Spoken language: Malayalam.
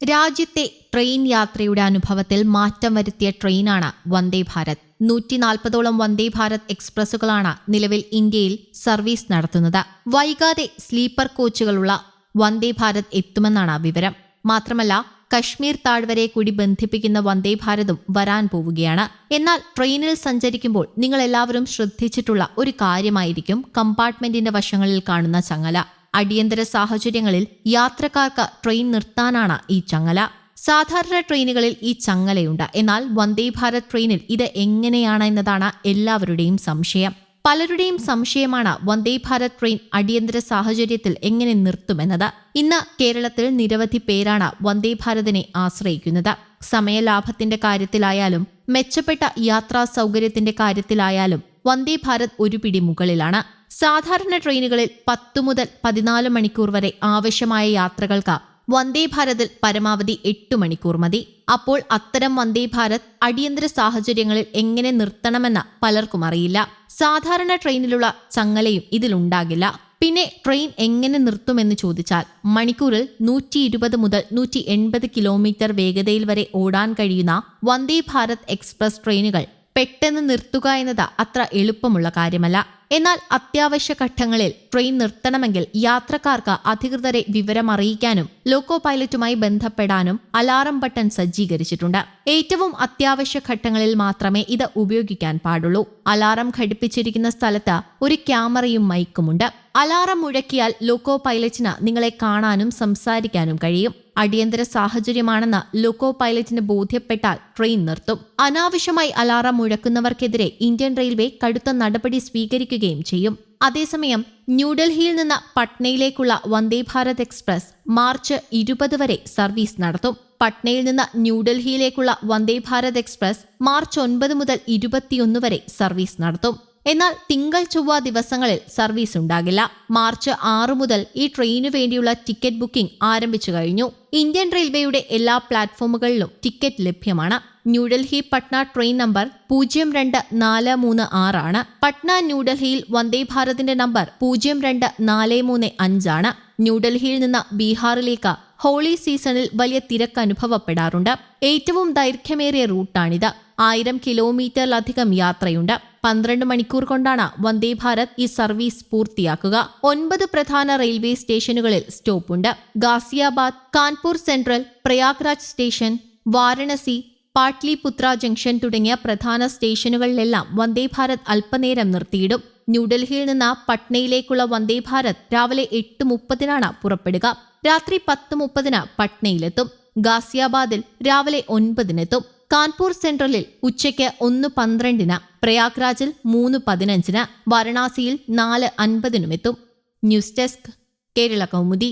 രാജ്യത്തെ ട്രെയിൻ യാത്രയുടെ അനുഭവത്തിൽ മാറ്റം വരുത്തിയ ട്രെയിനാണ് വന്ദേ ഭാരത്. 140ഓളം വന്ദേ ഭാരത് എക്സ്പ്രസുകളാണ് നിലവിൽ ഇന്ത്യയിൽ സർവീസ് നടത്തുന്നത്. വൈകാതെ സ്ലീപ്പർ കോച്ചുകളുള്ള വന്ദേ ഭാരത് എത്തുമെന്നാണ് വിവരം. മാത്രമല്ല, കശ്മീർ താഴ്വരയെ കൂടി ബന്ധിപ്പിക്കുന്ന വന്ദേ ഭാരതും വരാൻ പോവുകയാണ്. എന്നാൽ ട്രെയിനിൽ സഞ്ചരിക്കുമ്പോൾ നിങ്ങൾ എല്ലാവരും ശ്രദ്ധിച്ചിട്ടുള്ള ഒരു കാര്യമായിരിക്കും കമ്പാർട്ട്മെന്റിന്റെ വശങ്ങളിൽ കാണുന്ന ചങ്ങല. അടിയന്തര സാഹചര്യങ്ങളിൽ യാത്രക്കാർക്ക് ട്രെയിൻ നിർത്താനാണ് ഈ ചങ്ങല. സാധാരണ ട്രെയിനുകളിൽ ഈ ചങ്ങലയുണ്ട്. എന്നാൽ വന്ദേ ഭാരത് ട്രെയിനിൽ ഇത് എങ്ങനെയാണ് എന്നതാണ് എല്ലാവരുടെയും സംശയം. പലരുടെയും സംശയമാണ് വന്ദേ ഭാരത് ട്രെയിൻ അടിയന്തര സാഹചര്യത്തിൽ എങ്ങനെ നിർത്തുമെന്നത്. ഇന്ന് കേരളത്തിൽ നിരവധി പേരാണ് വന്ദേ ഭാരതിനെ ആശ്രയിക്കുന്നത്. സമയലാഭത്തിന്റെ കാര്യത്തിലായാലും മെച്ചപ്പെട്ട യാത്രാ സൗകര്യത്തിന്റെ കാര്യത്തിലായാലും വന്ദേ ഭാരത് ഒരു പിടി മുകളിലാണ്. സാധാരണ ട്രെയിനുകളിൽ 10 മുതൽ 14 മണിക്കൂർ വരെ ആവശ്യമായ യാത്രകൾക്ക് വന്ദേ ഭാരതിൽ പരമാവധി 8 മണിക്കൂർ മതി. അപ്പോൾ അത്തരം വന്ദേ ഭാരത് അടിയന്തര സാഹചര്യങ്ങളിൽ എങ്ങനെ നിർത്തണമെന്ന് പലർക്കും അറിയില്ല. സാധാരണ ട്രെയിനിലുള്ള ചങ്ങലയും ഇതിലുണ്ടാകില്ല. പിന്നെ ട്രെയിൻ എങ്ങനെ നിർത്തുമെന്ന് ചോദിച്ചാൽ, മണിക്കൂറിൽ 120 മുതൽ 180 കിലോമീറ്റർ വേഗതയിൽ വരെ ഓടാൻ കഴിയുന്ന വന്ദേ ഭാരത് എക്സ്പ്രസ് ട്രെയിനുകൾ പെട്ടെന്ന് നിർത്തുക എന്നത് അത്ര എളുപ്പമുള്ള കാര്യമല്ല. എന്നാൽ അത്യാവശ്യ ഘട്ടങ്ങളിൽ ട്രെയിൻ നിർത്തണമെങ്കിൽ യാത്രക്കാർക്ക് അധികൃതരെ വിവരമറിയിക്കാനും ലോക്കോ പൈലറ്റുമായി ബന്ധപ്പെടാനും അലാറം ബട്ടൺ സജ്ജീകരിച്ചിട്ടുണ്ട്. ഏറ്റവും അത്യാവശ്യ ഘട്ടങ്ങളിൽ മാത്രമേ ഇത് ഉപയോഗിക്കാൻ പാടുള്ളൂ. അലാറം ഘടിപ്പിച്ചിരിക്കുന്ന സ്ഥലത്ത് ഒരു ക്യാമറയും മൈക്കുമുണ്ട്. അലാറം മുഴക്കിയാൽ ലോക്കോ പൈലറ്റിന് നിങ്ങളെ കാണാനും സംസാരിക്കാനും കഴിയും. അടിയന്തര സാഹചര്യമാണെന്ന് ലോക്കോ പൈലറ്റിന് ബോധ്യപ്പെട്ടാൽ ട്രെയിൻ നിർത്തും. അനാവശ്യമായി അലാറം മുഴക്കുന്നവർക്കെതിരെ ഇന്ത്യൻ റെയിൽവേ കടുത്ത നടപടി സ്വീകരിക്കുകയും ചെയ്യും. അതേസമയം ന്യൂഡൽഹിയിൽ നിന്ന് പട്നയിലേക്കുള്ള വന്ദേ ഭാരത് എക്സ്പ്രസ് മാർച്ച് 20 വരെ സർവീസ് നടത്തും. പട്നയിൽ നിന്ന് ന്യൂഡൽഹിയിലേക്കുള്ള വന്ദേ ഭാരത് എക്സ്പ്രസ് മാർച്ച് 9 മുതൽ 21 വരെ സർവീസ് നടത്തും. എന്നാൽ തിങ്കൾ ചൊവ്വ ദിവസങ്ങളിൽ സർവീസ് ഉണ്ടാകില്ല. മാർച്ച് 6 മുതൽ ഈ ട്രെയിനു വേണ്ടിയുള്ള ടിക്കറ്റ് ബുക്കിംഗ് ആരംഭിച്ചു കഴിഞ്ഞു. ഇന്ത്യൻ റെയിൽവേയുടെ എല്ലാ പ്ലാറ്റ്ഫോമുകളിലും ടിക്കറ്റ് ലഭ്യമാണ്. ന്യൂഡൽഹി പട്ന ട്രെയിൻ നമ്പർ 02436 ആണ്. പട്ന ന്യൂഡൽഹിയിൽ വന്ദേ ഭാരതിന്റെ നമ്പർ 02435 ആണ്. ന്യൂഡൽഹിയിൽ നിന്ന് ബീഹാറിലേക്ക് ഹോളി സീസണിൽ വലിയ തിരക്ക് അനുഭവപ്പെടാറുണ്ട്. ഏറ്റവും ദൈർഘ്യമേറിയ റൂട്ടാണിത്. 1000 കിലോമീറ്ററിലധികം യാത്രയുണ്ട്. 12 മണിക്കൂർ കൊണ്ടാണ് വന്ദേ ഭാരത് ഈ സർവീസ് പൂർത്തിയാക്കുക. 9 പ്രധാന റെയിൽവേ സ്റ്റേഷനുകളിൽ സ്റ്റോപ്പുണ്ട്. Ghaziabad, Kanpur central, Prayagraj station, Varanasi, Pataliputra junction തുടങ്ങിയ പ്രധാന സ്റ്റേഷനുകളിലെല്ലാം വന്ദേ ഭാരത് അല്പനേരം നിർത്തിയിടും. ന്യൂഡൽഹിയിൽ നിന്ന് പട്നയിലേക്കുള്ള വന്ദേ ഭാരത് രാവിലെ 8:30 പുറപ്പെടുക. രാത്രി 10:30 പട്നയിലെത്തും. ഗാസിയാബാദിൽ രാവിലെ 9 കാൺപൂർ സെൻട്രലിൽ ഉച്ചയ്ക്ക് 1:12, പ്രയാഗ്രാജിൽ 3:15, വാരണാസിയിൽ 4:50 എത്തും. News desk, Kerala Kaumudi.